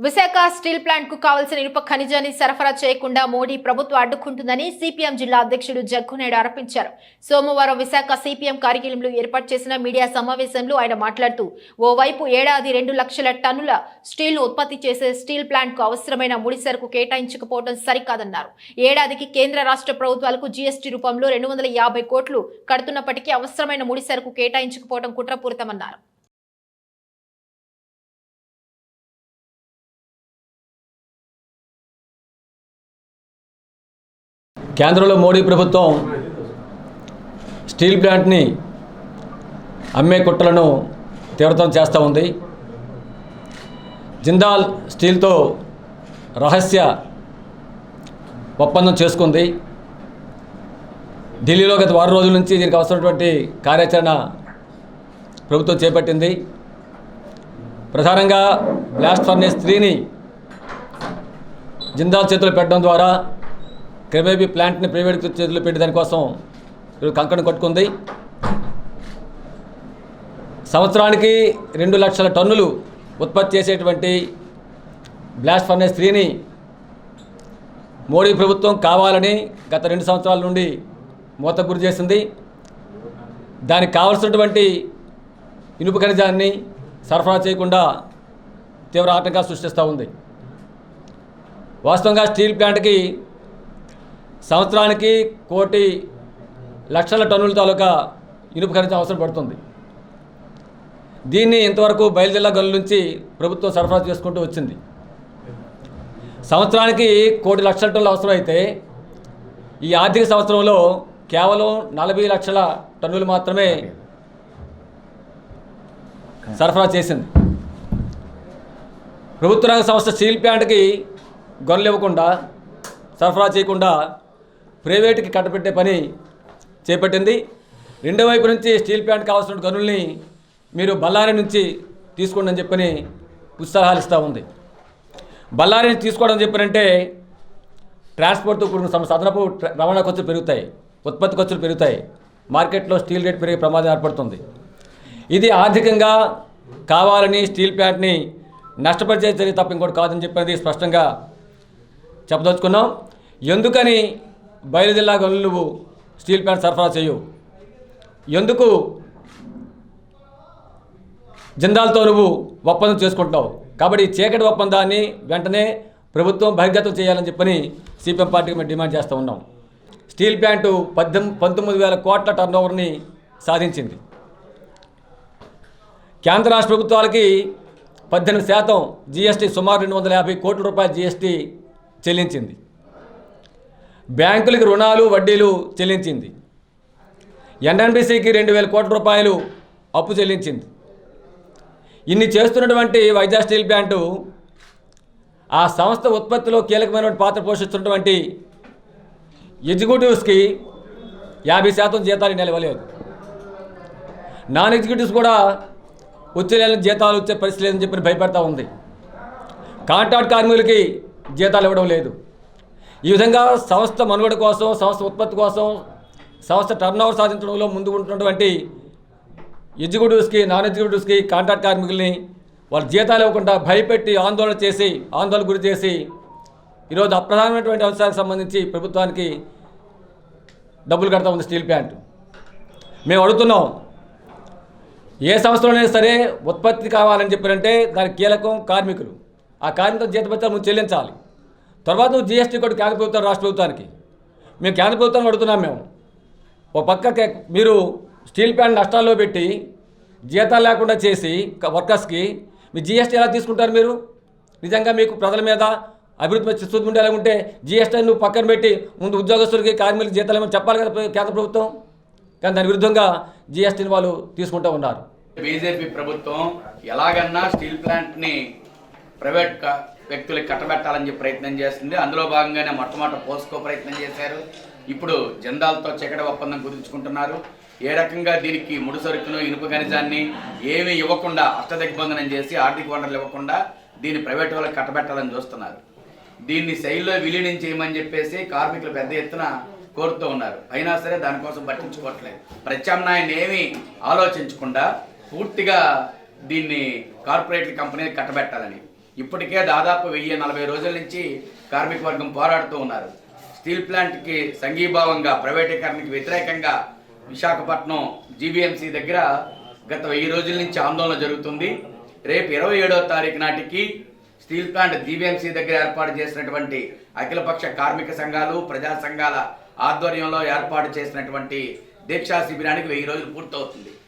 Visakha steel plant కు కావాల్సిన ఇనుప ఖనిజాన్ని సరఫరా చేయకుండా మోడీ ప్రభుత్వం అడ్డుకుంటుందని సిపిఎం జిల్లా అధ్యక్షుడు జగ్గునాయుడు ఆరోపించారు. సోమవారం విశాఖ సిపిఎం కార్యాలయంలో ఏర్పాటు చేసిన మీడియా సమావేశంలో ఆయన మాట్లాడుతూ, ఓవైపు ఏడాది 2 లక్షల టన్నుల స్టీల్ ను ఉత్పత్తి చేసే స్టీల్ ప్లాంట్ కు అవసరమైన ముడి సరుకు కేటాయించకపోవడం సరికాదన్నారు. ఏడాదికి కేంద్ర రాష్ట్ర ప్రభుత్వాలకు జీఎస్టీ రూపంలో 250 కోట్లు కడుతున్నప్పటికీ అవసరమైన ముడి సరుకు కేటాయించకపోవడం కుట్రపూరితమన్నారు. కేంద్రంలో మోడీ ప్రభుత్వం స్టీల్ ప్లాంట్ని అమ్మే కుట్రలను తీవ్రతరం చేస్తూ ఉంది. జిందాల్ స్టీల్తో రహస్య ఒప్పందం చేసుకుంది. ఢిల్లీలో గత 6 రోజుల నుంచి దీనికి అవసరమైనటువంటి కార్యాచరణ ప్రభుత్వం చేపట్టింది. ప్రధానంగా బ్లాస్ట్ ఫర్నేస్ 3ని జిందాల్ చేతులు పెట్టడం ద్వారా క్రమేపీ ప్లాంట్ని ప్రైవేట్ చేతులు పెట్టి దానికోసం కంకణం కట్టుకుంది. సంవత్సరానికి 2 లక్షల టన్నులు ఉత్పత్తి చేసేటువంటి బ్లాస్ట్ ఫర్నేస్ 3ని మోడీ ప్రభుత్వం కావాలని గత 2 సంవత్సరాల నుండి మూతకు గురి చేసింది. దానికి కావలసినటువంటి ఇనుప ఖనిజాన్ని సరఫరా చేయకుండా తీవ్ర ఆటంకాలు సృష్టిస్తూ ఉంది. వాస్తవంగా స్టీల్ ప్లాంట్కి సంవత్సరానికి 1 కోటి లక్షల టన్నుల తాలూకా ఇనుప ఖనిజం అవసరం పడుతుంది. దీన్ని ఇంతవరకు బయలుదేరా గనుల నుంచి ప్రభుత్వం సరఫరా చేసుకుంటూ వచ్చింది. సంవత్సరానికి 1 కోటి లక్షల టన్నులు అవసరమైతే ఈ ఆర్థిక సంవత్సరంలో కేవలం 40 లక్షల టన్నులు మాత్రమే సరఫరా చేసింది. ప్రభుత్వ రంగ సంస్థ స్టీల్ ప్లాంట్కి గనులు ఇవ్వకుండా, సరఫరా చేయకుండా ప్రైవేట్కి కట్టబెట్టే పని చేపట్టింది. రెండో వైపు నుంచి స్టీల్ ప్లాంట్ కావాల్సిన గనుల్ని మీరు బళ్ళారి నుంచి తీసుకోండి అని చెప్పని ఉత్సాహాలు ఇస్తూ ఉంది. బళ్ళారి నుంచి తీసుకోవడం చెప్పారంటే ట్రాన్స్పోర్ట్తో కూడిన సమస్య, అదనపు రవాణా ఖర్చులు పెరుగుతాయి, ఉత్పత్తి ఖర్చులు పెరుగుతాయి, మార్కెట్లో స్టీల్ రేట్ పెరిగే ప్రమాదం ఏర్పడుతుంది. ఇది ఆర్థికంగా కావాలని స్టీల్ ప్లాంట్ని నష్టపరిచే చర్య తప్ప ఇంకోటి కాదని చెప్పినది స్పష్టంగా చెప్పదలుచుకున్నాం. ఎందుకని బయలుజిల్లా గనులు నువ్వు స్టీల్ ప్లాంట్ సరఫరా చేయవు? ఎందుకు జిందాల్తో నువ్వు ఒప్పందం చేసుకుంటున్నావు? కాబట్టి ఈ చీకటి ఒప్పందాన్ని వెంటనే ప్రభుత్వం బహిర్గతం చేయాలని చెప్పని సిపిఎం పార్టీకి మేము డిమాండ్ చేస్తూ ఉన్నాం. స్టీల్ ప్లాంటు 19,000 కోట్ల టర్నోవర్ని సాధించింది. కేంద్ర రాష్ట్ర ప్రభుత్వాలకి 18% జీఎస్టీ, సుమారు 250 కోట్ల రూపాయల జీఎస్టీ చెల్లించింది. బ్యాంకులకి రుణాలు, వడ్డీలు చెల్లించింది. ఎన్ఎన్బిసికి 2,000 కోట్ల రూపాయలు అప్పు చెల్లించింది. ఇన్ని చేస్తున్నటువంటి వైజాగ్ స్టీల్ ప్లాంటు ఆ సంస్థ ఉత్పత్తిలో కీలకమైన పాత్ర పోషిస్తున్నటువంటి ఎగ్జిక్యూటివ్స్కి 50% జీతాలు నెల ఇవ్వలేదు. నాన్ ఎగ్జిక్యూటివ్స్ కూడా వచ్చే జీతాలు వచ్చే పరిస్థితి లేదని చెప్పి భయపడతా ఉంది. కాంట్రాక్ట్ కార్మికులకి జీతాలు ఇవ్వడం లేదు. ఈ విధంగా సంస్థ మనుగడ కోసం, సంస్థ ఉత్పత్తి కోసం, సంస్థ టర్నోవర్ సాధించడంలో ముందు ఉంటున్నటువంటి ఎగ్జిక్యూటివ్స్కి, నాన్ ఎగ్జిక్యూటివ్స్కి, కాంట్రాక్ట్ కార్మికుల్ని వాళ్ళ జీతాలు ఇవ్వకుండా భయపెట్టి ఆందోళన గురి చేసి ఈరోజు అప్రధానమైనటువంటి అంశాలకు సంబంధించి ప్రభుత్వానికి డబ్బులు కడతా ఉంది స్టీల్ ప్లాంట్. మేము అడుగుతున్నాం, ఏ సంస్థలోనైనా సరే ఉత్పత్తి కావాలని చెప్పారంటే దానికి కీలకం కార్మికులు. ఆ కార్మికుల జీతభత్యాలు ముందు చెల్లించాలి. తర్వాత నువ్వు జీఎస్టీ కూడా కేంద్ర ప్రభుత్వం, రాష్ట్ర ప్రభుత్వానికి. మేము కేంద్ర ప్రభుత్వాన్ని అడుగుతున్నాం. మేము ఒక పక్క మీరు స్టీల్ ప్లాంట్ నష్టాల్లో పెట్టి జీతాలు లేకుండా చేసి వర్కర్స్కి మీ జీఎస్టీ ఎలా తీసుకుంటారు? మీరు నిజంగా మీకు ప్రజల మీద అభివృద్ధి చూసుకుంటే ఎలా ఉంటే జీఎస్టీ నువ్వు పక్కన పెట్టి ముందు ఉద్యోగస్తులకి, కార్మికులకి జీతాలు ఏమో చెప్పాలి కదా కేంద్ర ప్రభుత్వం. కానీ దాని విరుద్ధంగా జీఎస్టీని వాళ్ళు తీసుకుంటూ ఉన్నారు. బీజేపీ ప్రభుత్వం ఎలాగన్నా స్టీల్ ప్లాంట్ని ప్రైవేట్ వ్యక్తులకు కట్టబెట్టాలని చెప్పి ప్రయత్నం చేస్తుంది. అందులో భాగంగానే మొట్టమొదటి పోస్కో ప్రయత్నం చేశారు. ఇప్పుడు జిందాల్తో చీకటి ఒప్పందం కుదుర్చుకుంటున్నారు. ఏ రకంగా దీనికి ముడి సరుకును, ఇనుప ఖనిజాన్ని ఏమీ ఇవ్వకుండా అష్టదిగ్బంధనం చేసి ఆర్థిక వనరులు ఇవ్వకుండా దీన్ని ప్రైవేట్ వాళ్ళకి కట్టబెట్టాలని చూస్తున్నారు. దీన్ని శైలిలో విలీనం చేయమని చెప్పేసి కార్మికులు పెద్ద ఎత్తున కోరుతూ ఉన్నారు. అయినా సరే దానికోసం పట్టించుకోవట్లేదు. ప్రత్యామ్నాయాన్ని ఏమీ ఆలోచించకుండా పూర్తిగా దీన్ని కార్పొరేట్ కంపెనీకి కట్టబెట్టాలని ఇప్పటికే దాదాపు 1040 రోజుల నుంచి కార్మిక వర్గం పోరాడుతూ ఉన్నారు. స్టీల్ ప్లాంట్కి సంఘీభావంగా ప్రైవేటీకరణకి వ్యతిరేకంగా విశాఖపట్నం జీబీఎంసీ దగ్గర గత 1000 రోజుల నుంచి ఆందోళన జరుగుతుంది. రేపు 27వ తారీఖు నాటికి స్టీల్ ప్లాంట్ జీబీఎంసీ దగ్గర ఏర్పాటు చేసినటువంటి అఖిలపక్ష కార్మిక సంఘాలు, ప్రజా సంఘాల ఆధ్వర్యంలో ఏర్పాటు చేసినటువంటి దీక్షా శిబిరానికి 1000 రోజులు పూర్తవుతుంది.